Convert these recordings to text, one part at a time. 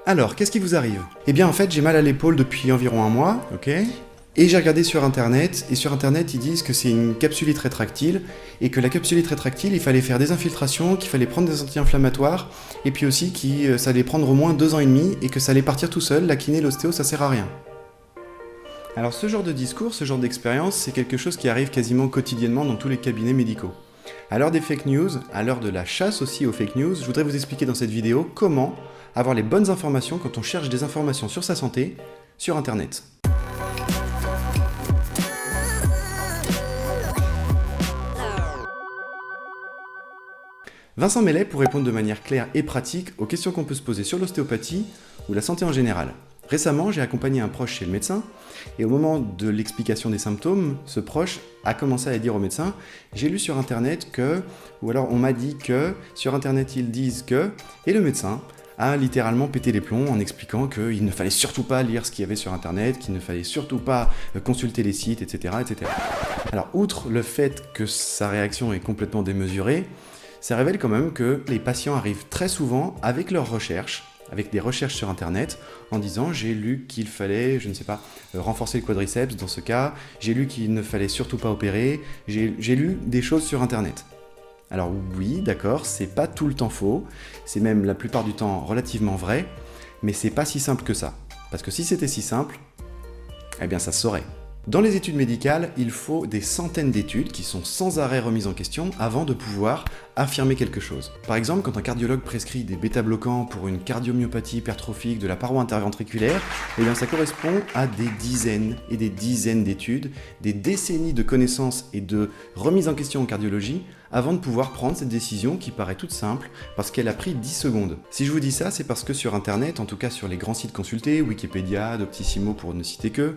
Alors, qu'est-ce qui vous arrive? Eh bien, en fait, j'ai mal à l'épaule depuis environ un mois, ok? Et j'ai regardé sur internet, et sur internet, ils disent que c'est une capsulite rétractile, et que la capsulite rétractile, il fallait faire des infiltrations, qu'il fallait prendre des anti-inflammatoires, et puis aussi que ça allait prendre au moins 2 ans et demi, et que ça allait partir tout seul, la kiné, l'ostéo, ça sert à rien. Alors ce genre de discours, ce genre d'expérience, c'est quelque chose qui arrive quasiment quotidiennement dans tous les cabinets médicaux. À l'heure des fake news, à l'heure de la chasse aussi aux fake news, je voudrais vous expliquer dans cette vidéo comment avoir les bonnes informations quand on cherche des informations sur sa santé sur internet. Vincent Mellet pour répondre de manière claire et pratique aux questions qu'on peut se poser sur l'ostéopathie ou la santé en général. Récemment, j'ai accompagné un proche chez le médecin et au moment de l'explication des symptômes, ce proche a commencé à dire au médecin « j'ai lu sur internet que » ou alors « on m'a dit que », sur internet ils disent que, et le médecin a littéralement pété les plombs en expliquant qu'il ne fallait surtout pas lire ce qu'il y avait sur internet, qu'il ne fallait surtout pas consulter les sites, etc., etc. Alors, outre le fait que sa réaction est complètement démesurée, ça révèle quand même que les patients arrivent très souvent avec leurs recherches, avec des recherches sur internet, en disant j'ai lu qu'il fallait, je ne sais pas, renforcer le quadriceps dans ce cas, j'ai lu qu'il ne fallait surtout pas opérer, j'ai lu des choses sur internet. Alors oui, d'accord, c'est pas tout le temps faux, c'est même la plupart du temps relativement vrai, mais c'est pas si simple que ça. Parce que si c'était si simple, eh bien ça se saurait. Dans les études médicales, il faut des centaines d'études qui sont sans arrêt remises en question avant de pouvoir affirmer quelque chose. Par exemple, quand un cardiologue prescrit des bêta-bloquants pour une cardiomyopathie hypertrophique de la paroi interventriculaire, eh bien ça correspond à des dizaines et des dizaines d'études, des décennies de connaissances et de remise en question en cardiologie avant de pouvoir prendre cette décision qui paraît toute simple parce qu'elle a pris 10 secondes. Si je vous dis ça, c'est parce que sur internet, en tout cas sur les grands sites consultés, Wikipédia, Doctissimo pour ne citer que,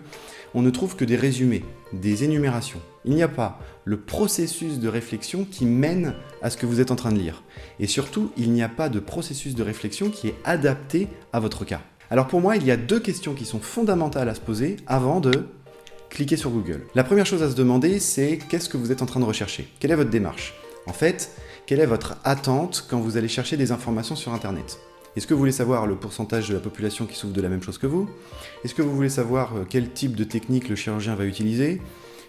on ne trouve que des résumés, des énumérations. Il n'y a pas le processus de réflexion qui mène à ce que vous êtes en train de lire. Et surtout, il n'y a pas de processus de réflexion qui est adapté à votre cas. Alors pour moi, il y a 2 questions qui sont fondamentales à se poser avant de cliquer sur Google. La première chose à se demander, c'est qu'est-ce que vous êtes en train de rechercher? Quelle est votre démarche? En fait, quelle est votre attente quand vous allez chercher des informations sur Internet? Est-ce que vous voulez savoir le pourcentage de la population qui souffre de la même chose que vous? Est-ce que vous voulez savoir quel type de technique le chirurgien va utiliser?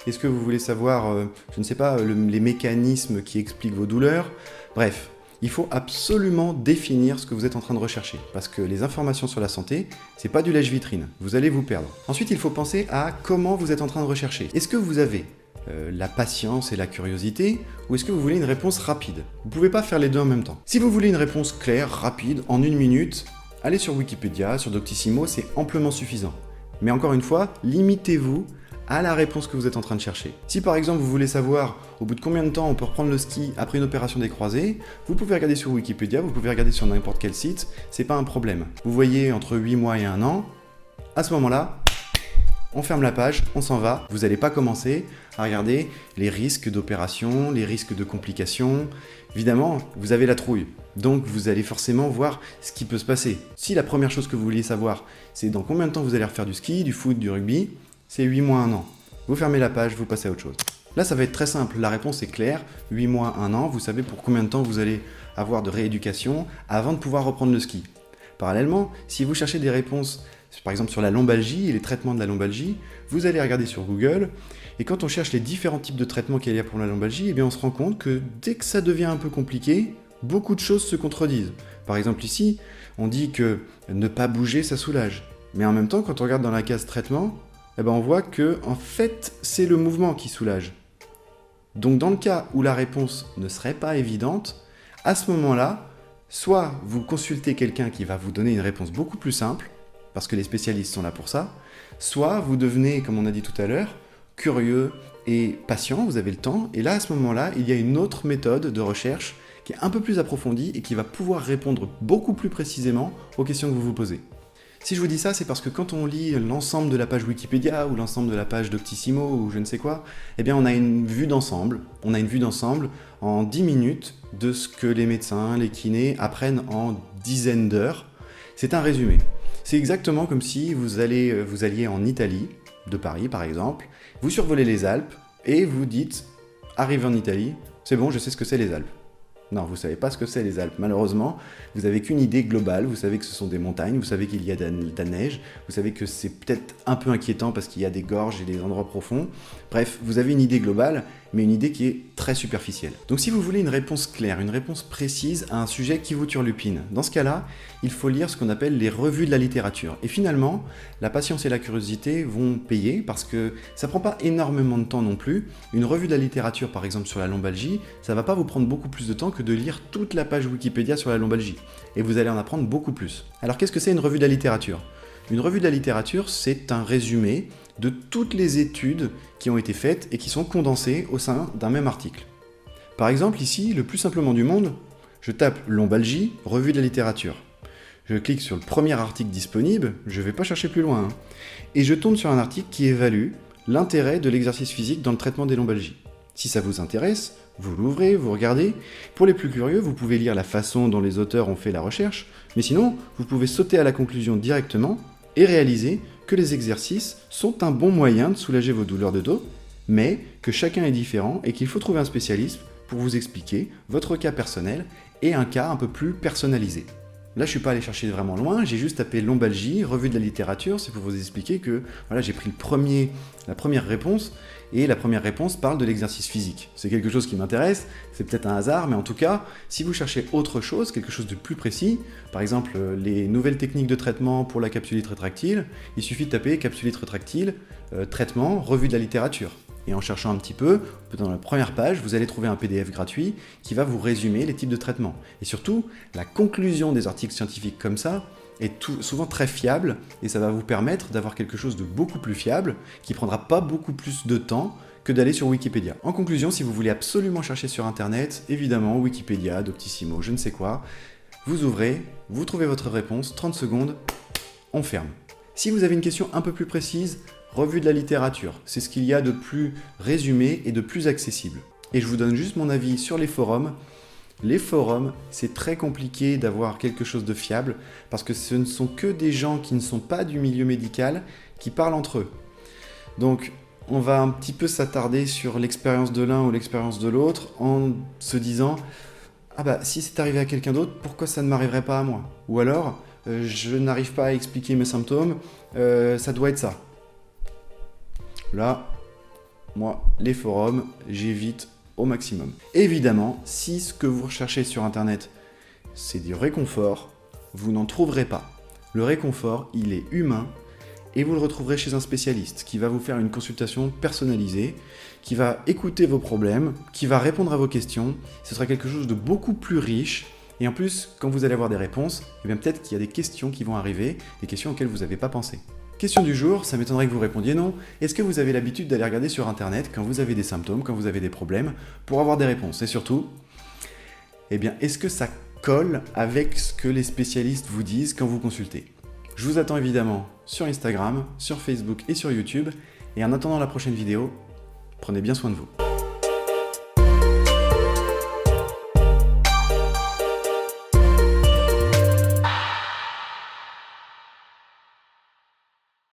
Est-ce que vous voulez savoir, je ne sais pas, les mécanismes qui expliquent vos douleurs? Bref, il faut absolument définir ce que vous êtes en train de rechercher. Parce que les informations sur la santé, c'est pas du lèche-vitrine. Vous allez vous perdre. Ensuite, il faut penser à comment vous êtes en train de rechercher. Est-ce que vous avez la patience et la curiosité, ou est-ce que vous voulez une réponse rapide? Vous ne pouvez pas faire les deux en même temps. Si vous voulez une réponse claire, rapide, en 1 minute, allez sur Wikipédia, sur Doctissimo, c'est amplement suffisant. Mais encore une fois, limitez-vous à la réponse que vous êtes en train de chercher. Si par exemple vous voulez savoir au bout de combien de temps on peut reprendre le ski après une opération des croisés, vous pouvez regarder sur Wikipédia, vous pouvez regarder sur n'importe quel site, c'est pas un problème. Vous voyez entre 8 mois et 1 an, à ce moment-là, on ferme la page, on s'en va. Vous n'allez pas commencer à regarder les risques d'opération, les risques de complications. Évidemment, vous avez la trouille. Donc vous allez forcément voir ce qui peut se passer. Si la première chose que vous vouliez savoir, c'est dans combien de temps vous allez refaire du ski, du foot, du rugby, c'est 8 mois, 1 an. Vous fermez la page, vous passez à autre chose. Là, ça va être très simple. La réponse est claire. 8 mois, 1 an, vous savez pour combien de temps vous allez avoir de rééducation avant de pouvoir reprendre le ski. Parallèlement, si vous cherchez des réponses par exemple sur la lombalgie et les traitements de la lombalgie, vous allez regarder sur Google, et quand on cherche les différents types de traitements qu'il y a pour la lombalgie, eh bien on se rend compte que dès que ça devient un peu compliqué, beaucoup de choses se contredisent. Par exemple ici, on dit que ne pas bouger, ça soulage. Mais en même temps, quand on regarde dans la case traitement, eh ben on voit que en fait, c'est le mouvement qui soulage. Donc dans le cas où la réponse ne serait pas évidente, à ce moment-là, soit vous consultez quelqu'un qui va vous donner une réponse beaucoup plus simple, parce que les spécialistes sont là pour ça, soit vous devenez, comme on a dit tout à l'heure, curieux et patient, vous avez le temps, et là, à ce moment-là, il y a une autre méthode de recherche qui est un peu plus approfondie et qui va pouvoir répondre beaucoup plus précisément aux questions que vous vous posez. Si je vous dis ça, c'est parce que quand on lit l'ensemble de la page Wikipédia ou l'ensemble de la page Doctissimo ou je ne sais quoi, eh bien on a une vue d'ensemble. On a une vue d'ensemble en 10 minutes de ce que les médecins, les kinés apprennent en dizaines d'heures. C'est un résumé. C'est exactement comme si vous alliez en Italie, de Paris par exemple, vous survolez les Alpes et vous dites, arrivé en Italie, c'est bon, je sais ce que c'est les Alpes. Non, vous ne savez pas ce que c'est les Alpes, malheureusement. Vous n'avez qu'une idée globale, vous savez que ce sont des montagnes, vous savez qu'il y a de la neige, vous savez que c'est peut-être un peu inquiétant parce qu'il y a des gorges et des endroits profonds. Bref, vous avez une idée globale, mais une idée qui est très superficielle. Donc si vous voulez une réponse claire, une réponse précise à un sujet qui vous turlupine, dans ce cas-là, il faut lire ce qu'on appelle les revues de la littérature. Et finalement, la patience et la curiosité vont payer parce que ça prend pas énormément de temps non plus. Une revue de la littérature, par exemple sur la lombalgie, ça va pas vous prendre beaucoup plus de temps que de lire toute la page Wikipédia sur la lombalgie. Et vous allez en apprendre beaucoup plus. Alors qu'est-ce que c'est une revue de la littérature ? Une revue de la littérature, c'est un résumé de toutes les études qui ont été faites et qui sont condensées au sein d'un même article. Par exemple, ici, le plus simplement du monde, je tape lombalgie, revue de la littérature. Je clique sur le premier article disponible, je ne vais pas chercher plus loin, et je tombe sur un article qui évalue l'intérêt de l'exercice physique dans le traitement des lombalgies. Si ça vous intéresse, vous l'ouvrez, vous regardez. Pour les plus curieux, vous pouvez lire la façon dont les auteurs ont fait la recherche, mais sinon, vous pouvez sauter à la conclusion directement et réaliser que les exercices sont un bon moyen de soulager vos douleurs de dos, mais que chacun est différent et qu'il faut trouver un spécialiste pour vous expliquer votre cas personnel et un cas un peu plus personnalisé. Là, je ne suis pas allé chercher vraiment loin, j'ai juste tapé lombalgie, revue de la littérature, c'est pour vous expliquer que voilà, j'ai pris la première réponse, et la première réponse parle de l'exercice physique. C'est quelque chose qui m'intéresse, c'est peut-être un hasard, mais en tout cas, si vous cherchez autre chose, quelque chose de plus précis, par exemple les nouvelles techniques de traitement pour la capsulite rétractile, il suffit de taper capsulite rétractile, traitement, revue de la littérature. Et en cherchant un petit peu, dans la première page, vous allez trouver un PDF gratuit qui va vous résumer les types de traitements. Et surtout, la conclusion des articles scientifiques comme ça est souvent très fiable et ça va vous permettre d'avoir quelque chose de beaucoup plus fiable qui prendra pas beaucoup plus de temps que d'aller sur Wikipédia. En conclusion, si vous voulez absolument chercher sur Internet, évidemment, Wikipédia, Doctissimo, je ne sais quoi, vous ouvrez, vous trouvez votre réponse, 30 secondes, on ferme. Si vous avez une question un peu plus précise, revue de la littérature, c'est ce qu'il y a de plus résumé et de plus accessible. Et je vous donne juste mon avis sur les forums. Les forums, c'est très compliqué d'avoir quelque chose de fiable parce que ce ne sont que des gens qui ne sont pas du milieu médical qui parlent entre eux. Donc, on va un petit peu s'attarder sur l'expérience de l'un ou l'expérience de l'autre en se disant « Ah bah, si c'est arrivé à quelqu'un d'autre, pourquoi ça ne m'arriverait pas à moi ?» Ou alors « Je n'arrive pas à expliquer mes symptômes, ça doit être ça. » Là, moi, les forums, j'évite au maximum. Évidemment, si ce que vous recherchez sur Internet, c'est du réconfort, vous n'en trouverez pas. Le réconfort, il est humain et vous le retrouverez chez un spécialiste qui va vous faire une consultation personnalisée, qui va écouter vos problèmes, qui va répondre à vos questions. Ce sera quelque chose de beaucoup plus riche. Et en plus, quand vous allez avoir des réponses, eh bien peut-être qu'il y a des questions qui vont arriver, des questions auxquelles vous n'avez pas pensé. Question du jour, ça m'étonnerait que vous répondiez non. Est-ce que vous avez l'habitude d'aller regarder sur Internet quand vous avez des symptômes, quand vous avez des problèmes, pour avoir des réponses? Et surtout, eh bien, est-ce que ça colle avec ce que les spécialistes vous disent quand vous consultez? Je vous attends évidemment sur Instagram, sur Facebook et sur YouTube. Et en attendant la prochaine vidéo, prenez bien soin de vous.